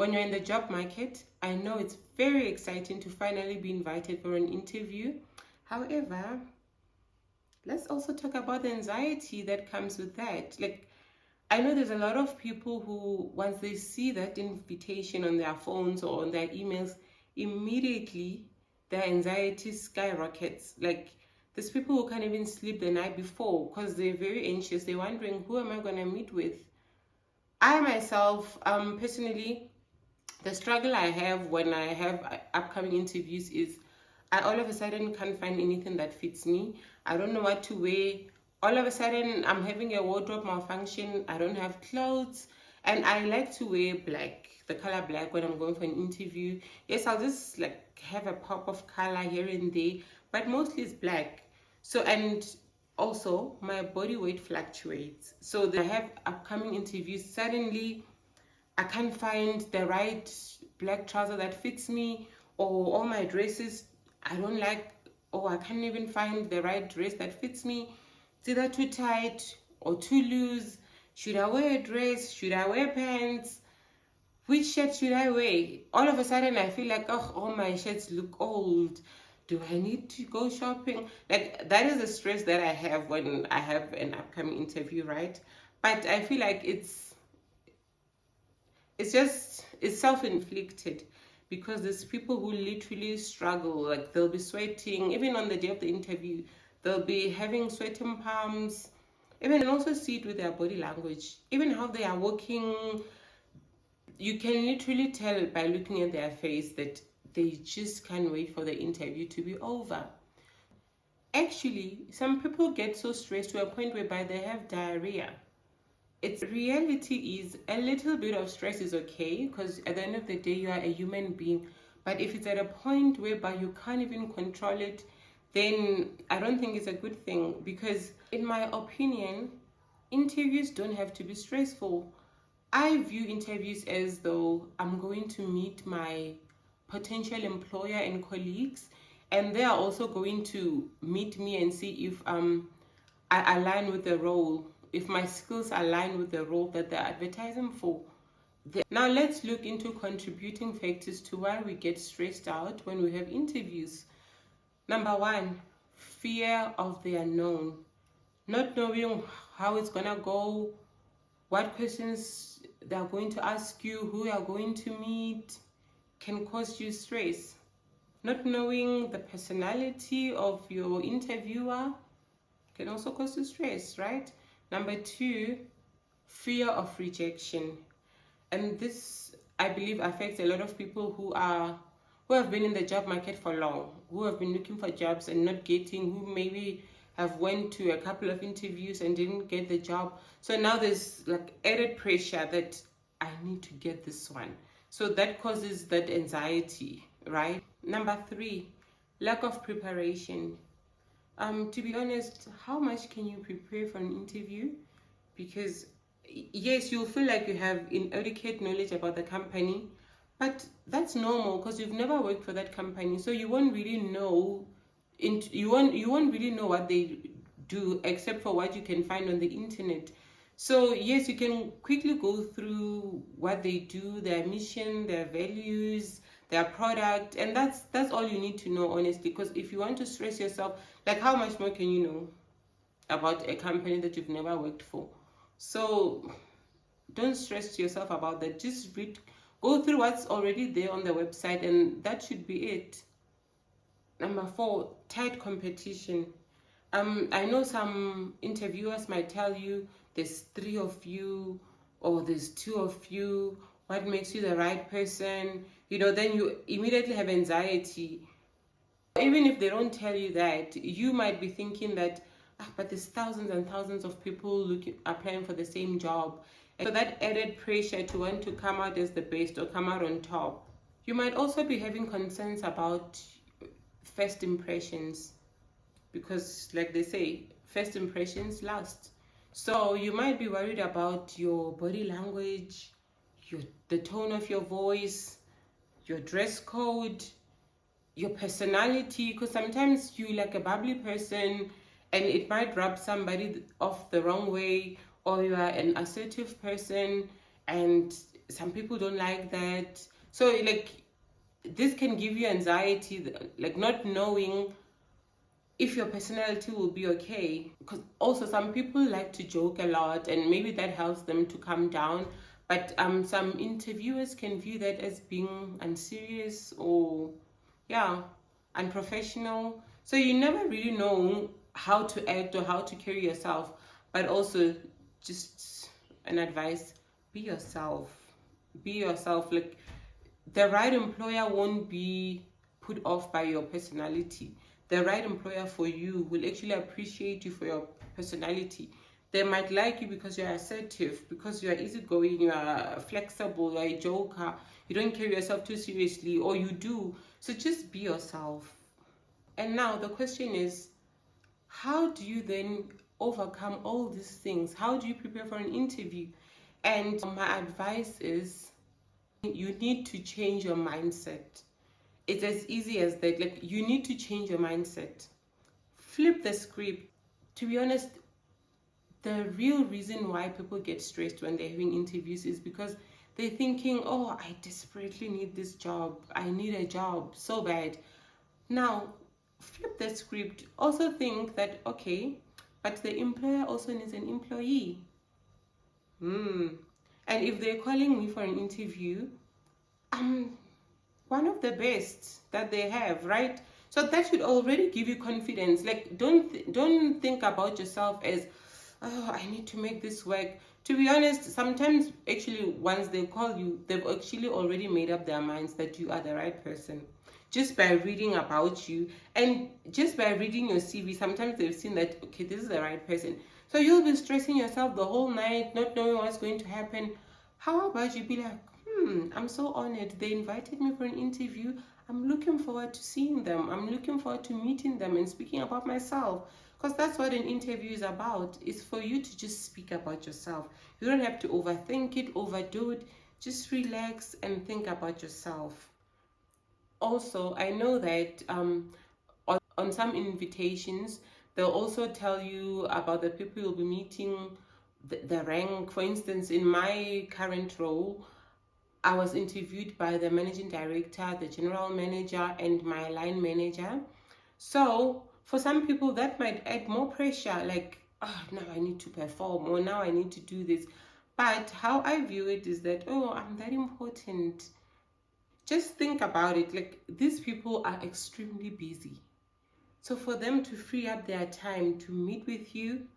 when you're in the job market, I know it's very exciting to finally be invited for an interview. However, let's also talk about the anxiety that comes with that. Like, I know there's a lot of people who, once they see that invitation on their phones or on their emails, immediately their anxiety skyrockets. Like, there's people who can't even sleep the night before because they're very anxious. They're wondering, who am I going to meet with? I myself, personally, the struggle I have when I have upcoming interviews is I all of a sudden can't find anything that fits me. I don't know what to wear. All of a sudden, I'm having a wardrobe malfunction. I don't have clothes. And I like to wear black, the color black, when I'm going for an interview. Yes, I'll just like have a pop of color here and there, but mostly it's black. So, and also my body weight fluctuates. So I have upcoming interviews. Suddenly, I can't find the right black trouser that fits me, or all my dresses I don't like, or I can't even find the right dress that fits me. It's either too tight or too loose. Should I wear a dress? Should I wear pants? Which shirt should I wear? All of a sudden I feel like, oh, all my shirts look old. Do I need to go shopping? Like, that is the stress that I have when I have an upcoming interview, right? But I feel like it's self-inflicted, because there's people who literally struggle. Like, they'll be sweating even on the day of the interview. They'll be having sweating palms. Even, and also see it with their body language, even how they are walking. You can literally tell by looking at their face that they just can't wait for the interview to be over. Actually, some people get so stressed to a point whereby they have diarrhea. Its reality is a little bit of stress is okay, because at the end of the day you are a human being. But if it's at a point whereby you can't even control it, then I don't think it's a good thing, because in my opinion, interviews don't have to be stressful. I view interviews as though I'm going to meet my potential employer and colleagues, and they are also going to meet me and see if I align with the role, if my skills align with the role that they're advertising for. Now let's look into contributing factors to why we get stressed out when we have interviews. Number one, fear of the unknown. Not knowing how it's gonna go, what questions they're going to ask you, who you're going to meet, can cause you stress. Not knowing the personality of your interviewer can also cause you stress, right? Number two, fear of rejection. And this, I believe, affects a lot of people who have been in the job market for long, who have been looking for jobs and not getting, who maybe have went to a couple of interviews and didn't get the job. So now there's like added pressure that I need to get this one. So that causes that anxiety, right? Number three, lack of preparation. To be honest, how much can you prepare for an interview? Because yes, you'll feel like you have inadequate knowledge about the company, but that's normal because you've never worked for that company, so you won't really know. You won't really know what they do except for what you can find on the internet. So yes, you can quickly go through what they do, their mission, their values, their product, and that's all you need to know, honestly. Because if you want to stress yourself, like, how much more can you know about a company that you've never worked for? So don't stress yourself about that. Just read, go through what's already there on the website, and that should be it. Number four, tight competition. I know some interviewers might tell you there's three of you or there's two of you. What makes you the right person? Then you immediately have anxiety. Even if they don't tell you that, you might be thinking that, but there's thousands and thousands of people applying for the same job. And so that added pressure to want to come out as the best or come out on top. You might also be having concerns about first impressions, because like they say, first impressions last. So you might be worried about your body language, the tone of your voice, your dress code, your personality, because sometimes you like a bubbly person and it might rub somebody off the wrong way, or you are an assertive person and some people don't like that. So like this can give you anxiety, like not knowing if your personality will be okay. Because also some people like to joke a lot, and maybe that helps them to calm down. But some interviewers can view that as being unserious or yeah, unprofessional. So you never really know how to act or how to carry yourself. But also, just an advice: be yourself. Be yourself. Like the right employer won't be put off by your personality. The right employer for you will actually appreciate you for your personality. They might like you because you're assertive, because you're easygoing, you are flexible, you're a joker, you don't carry yourself too seriously, or you do. So just be yourself. And now the question is, how do you then overcome all these things? How do you prepare for an interview? And my advice is, you need to change your mindset. It's as easy as that. Like, you need to change your mindset. Flip the script. To be honest, the real reason why people get stressed when they're having interviews is because they're thinking, oh, I desperately need this job. I need a job so bad. Now, flip the script. Also think that, okay, but the employer also needs an employee. And if they're calling me for an interview, I'm one of the best that they have, right? So that should already give you confidence. Like, don't think about yourself as, oh, I need to make this work. To be honest, sometimes actually once they call you, they've actually already made up their minds that you are the right person, just by reading about you and just by reading your CV. Sometimes they've seen that, okay, this is the right person. So you'll be stressing yourself the whole night, not knowing what's going to happen. How about you be like, I'm so honored. They invited me for an interview. I'm looking forward to seeing them. I'm looking forward to meeting them and speaking about myself. Because that's what an interview is about. It's for you to just speak about yourself. You don't have to overthink it, overdo it. Just relax and think about yourself. Also, I know that on some invitations, they'll also tell you about the people you'll be meeting, the rank. For instance, in my current role, I was interviewed by the managing director, the general manager, and my line manager. So for some people, that might add more pressure, like, oh, now I need to perform, or now I need to do this. But how I view it is that, oh, I'm that important. Just think about it. Like, these people are extremely busy. So for them to free up their time to meet with you,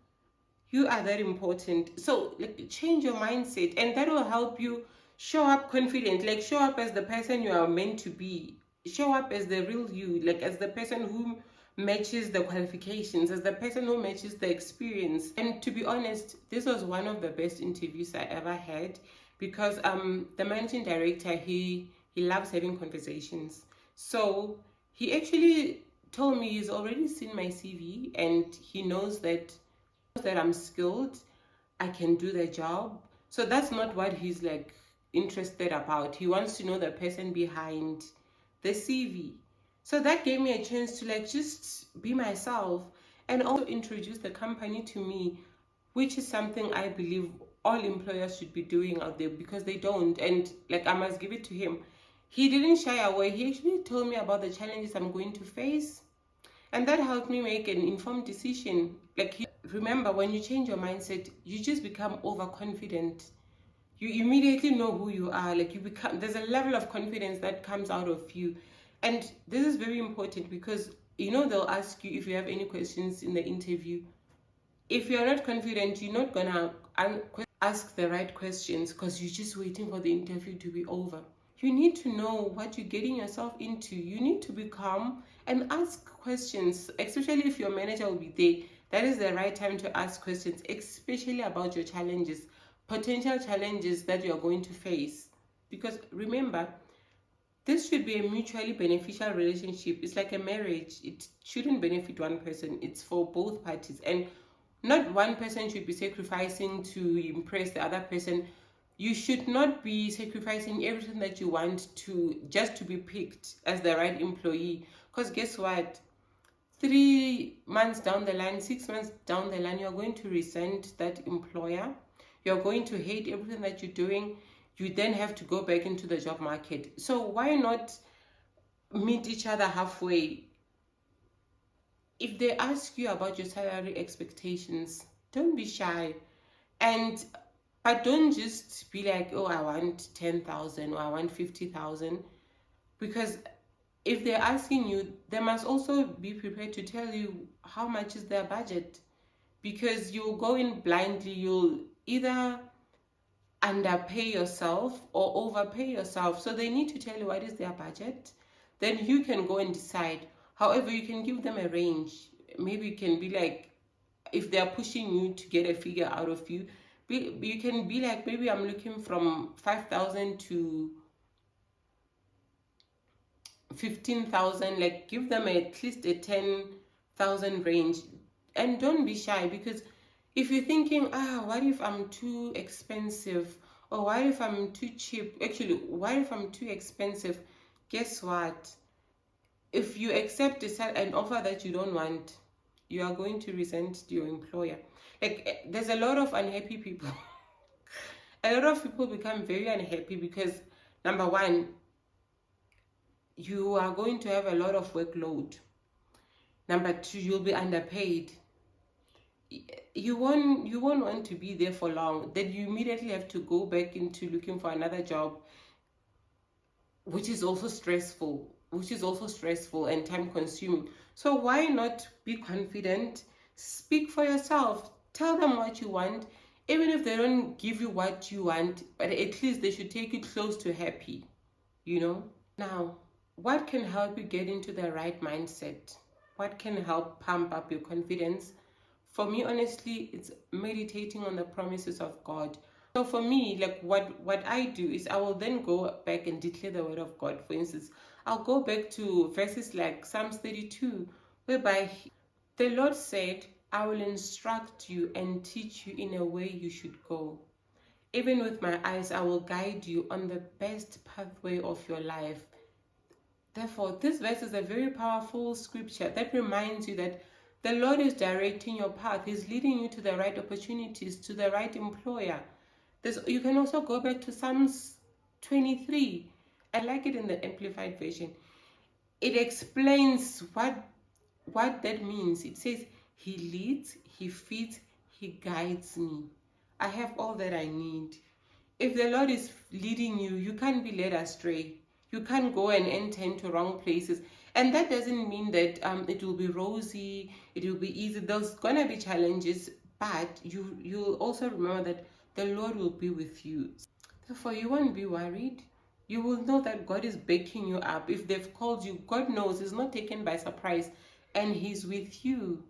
you are that important. So like, change your mindset, and that will help you show up confident. Like, show up as the person you are meant to be. Show up as the real you, like as the person who matches the qualifications, as the person who matches the experience. And to be honest, this was one of the best interviews I ever had, because the managing director, he loves having conversations. So he actually told me he's already seen my CV and he knows that I'm skilled, I can do the job. So that's not what he's like interested about. He wants to know the person behind the CV. So that gave me a chance to like just be myself and also introduce the company to me, which is something I believe all employers should be doing out there, because they don't. And like, I must give it to him. He didn't shy away. He actually told me about the challenges I'm going to face, and that helped me make an informed decision. Like, remember, when you change your mindset, you just become overconfident. You immediately know who you are. Like, you become, there's a level of confidence that comes out of you. And this is very important, because they'll ask you if you have any questions in the interview. If you're not confident, you're not gonna ask the right questions, because you're just waiting for the interview to be over. You need to know what you're getting yourself into. You need to be calm and ask questions, especially if your manager will be there. That is the right time to ask questions, especially about your challenges, potential challenges that you're going to face. Because remember, this should be a mutually beneficial relationship. It's like a marriage. It shouldn't benefit one person. It's for both parties. And not one person should be sacrificing to impress the other person. You should not be sacrificing everything that you want to just to be picked as the right employee. Because guess what? 3 months down the line, 6 months down the line, you're going to resent that employer. You're going to hate everything that you're doing. you then have to go back into the job market. So why not meet each other halfway? If they ask you about your salary expectations, don't be shy. But don't just be like, oh, I want 10,000 or I want 50,000. Because if they're asking you, they must also be prepared to tell you how much is their budget. Because you'll go in blindly, you'll either underpay yourself or overpay yourself. So they need to tell you what is their budget. Then you can go and decide. However, you can give them a range. Maybe you can be like, if they're pushing you to get a figure out of you, you can be like, maybe I'm looking from 5,000 to 15,000. Like, give them at least a 10,000 range. And don't be shy, because if you're thinking, what if I'm too expensive, or what if I'm too cheap? Actually, what if I'm too expensive? Guess what? If you accept an offer that you don't want, you are going to resent your employer. Like, there's a lot of unhappy people. A lot of people become very unhappy because, number one, you are going to have a lot of workload. Number two, you'll be underpaid. You won't want to be there for long. Then you immediately have to go back into looking for another job, which is also stressful and time consuming. So why not be confident? Speak for yourself. Tell them what you want. Even if they don't give you what you want, but at least they should take you close to happy, Now, what can help you get into the right mindset? What can help pump up your confidence? For me, honestly, it's meditating on the promises of God. So for me, like what I do is I will then go back and declare the word of God. For instance, I'll go back to verses like Psalms 32, whereby the Lord said, I will instruct you and teach you in a way you should go. Even with my eyes, I will guide you on the best pathway of your life. Therefore, this verse is a very powerful scripture that reminds you that the Lord is directing your path. He's leading you to the right opportunities, to the right employer. You can also go back to Psalms 23. I like it in the Amplified Version. It explains what that means. It says, He leads, He feeds, He guides me. I have all that I need. If the Lord is leading you, you can't be led astray. You can't go and enter into wrong places. And that doesn't mean that it will be rosy, it will be easy. There's going to be challenges, but you'll also remember that the Lord will be with you. Therefore, you won't be worried. You will know that God is backing you up. If they've called you, God knows He's not taken by surprise, and He's with you.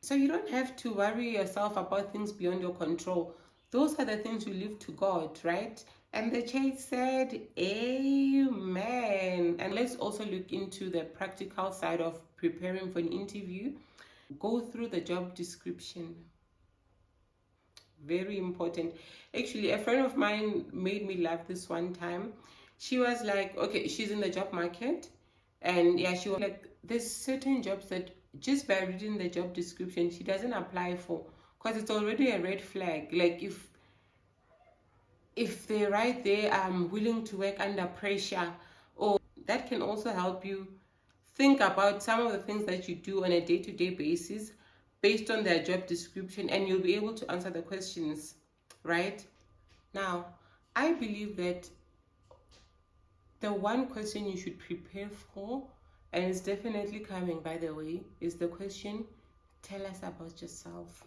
So you don't have to worry yourself about things beyond your control. Those are the things you leave to God, right? And the church said, Amen. And let's also look into the practical side of preparing for an interview. Go through the job description. Very important. Actually, a friend of mine made me laugh this one time. She was like, okay, she's in the job market. And yeah, she was like, there's certain jobs that just by reading the job description, she doesn't apply for, because it's already a red flag. Like, if they write there, I'm willing to work under pressure, or that can also help you think about some of the things that you do on a day-to-day basis based on their job description, and you'll be able to answer the questions, right? Now, I believe that the one question you should prepare for, and it's definitely coming, by the way, is the question, tell us about yourself.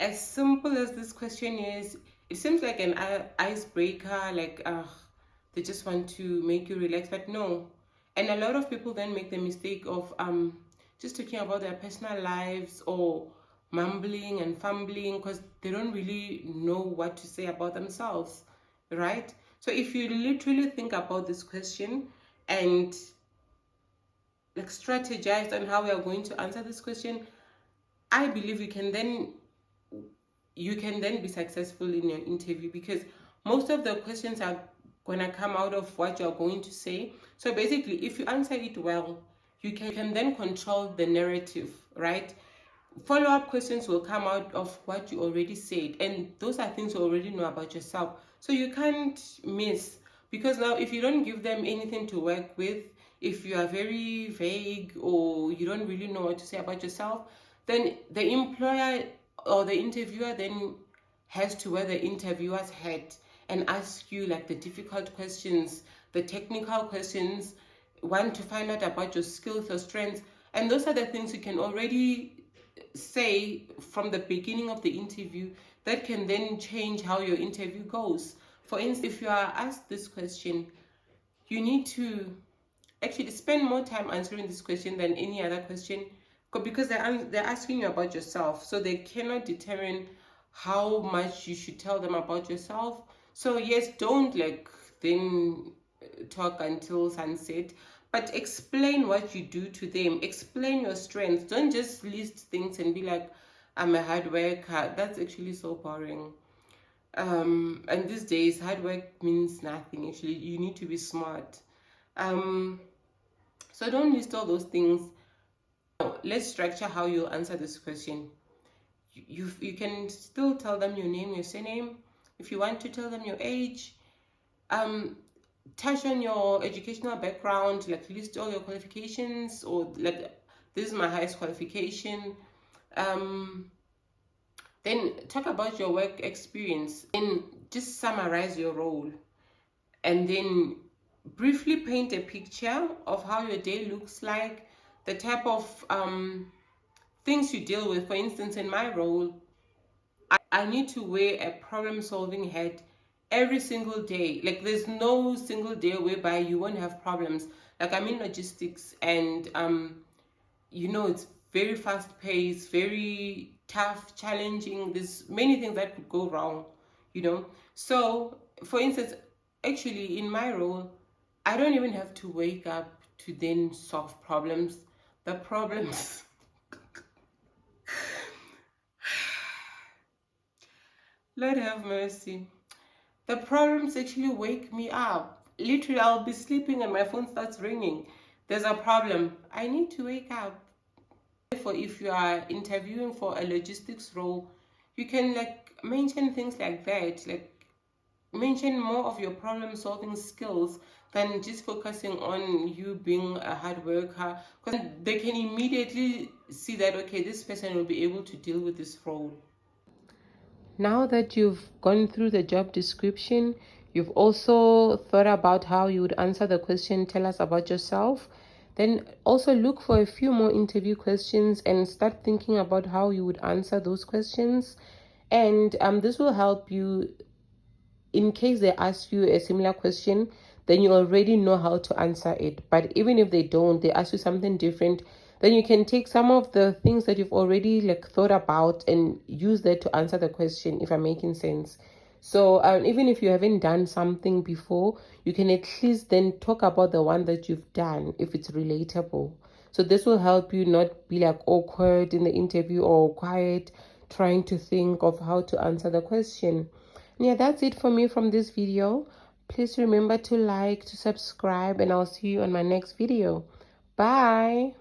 As simple as this question is, it seems like an icebreaker, like they just want to make you relax, but no. And a lot of people then make the mistake of just talking about their personal lives or mumbling and fumbling because they don't really know what to say about themselves, right? So if you literally think about this question and like strategize on how we are going to answer this question, I believe you can then be successful in your interview, because most of the questions are going to come out of what you're going to say. So basically, if you answer it well, you can then control the narrative, right? Follow-up questions will come out of what you already said, and those are things you already know about yourself. So you can't miss, because now if you don't give them anything to work with, if you are very vague or you don't really know what to say about yourself, then the employer or the interviewer then has to wear the interviewer's hat and ask you like the difficult questions, the technical questions, want to find out about your skills or strengths. And those are the things you can already say from the beginning of the interview that can then change how your interview goes. For instance, if you are asked this question, you need to actually spend more time answering this question than any other question, because they're asking you about yourself, so they cannot determine how much you should tell them about yourself. So yes, don't like then talk until sunset, but explain what you do to them, explain your strengths. Don't just list things and be like, I'm a hard worker. That's actually so boring. And these days hard work means nothing. Actually, you need to be smart. So don't list all those things. Now, let's structure how you answer this question. You can still tell them your name, your surname. If you want to tell them your age, touch on your educational background, like list all your qualifications, or like, this is my highest qualification. Then talk about your work experience, and just summarize your role, and then briefly paint a picture of how your day looks like, the type of things you deal with. For instance, in my role, I need to wear a problem-solving hat every single day. Like, there's no single day whereby you won't have problems. Like, I'm in logistics, and it's very fast-paced, very tough, challenging. There's many things that could go wrong, So, for instance, actually, in my role, I don't even have to wake up to then solve problems. The problems Lord have mercy. The problems actually wake me up. Literally, I'll be sleeping and my phone starts ringing. There's a problem. I need to wake up. Therefore, if you are interviewing for a logistics role, you can mention things like that. Mention more of your problem-solving skills than just focusing on you being a hard worker, because they can immediately see that, okay, this person will be able to deal with this role. Now that you've gone through the job description, you've also thought about how you would answer the question, tell us about yourself. Then also look for a few more interview questions and start thinking about how you would answer those questions. And this will help you in case they ask you a similar question, then you already know how to answer it. But even if they don't, they ask you something different, then you can take some of the things that you've already thought about and use that to answer the question, if I'm making sense. So even if you haven't done something before, you can at least then talk about the one that you've done if it's relatable. So this will help you not be awkward in the interview or quiet trying to think of how to answer the question. Yeah, that's it for me from this video. Please remember to like, to subscribe, and I'll see you on my next video. Bye.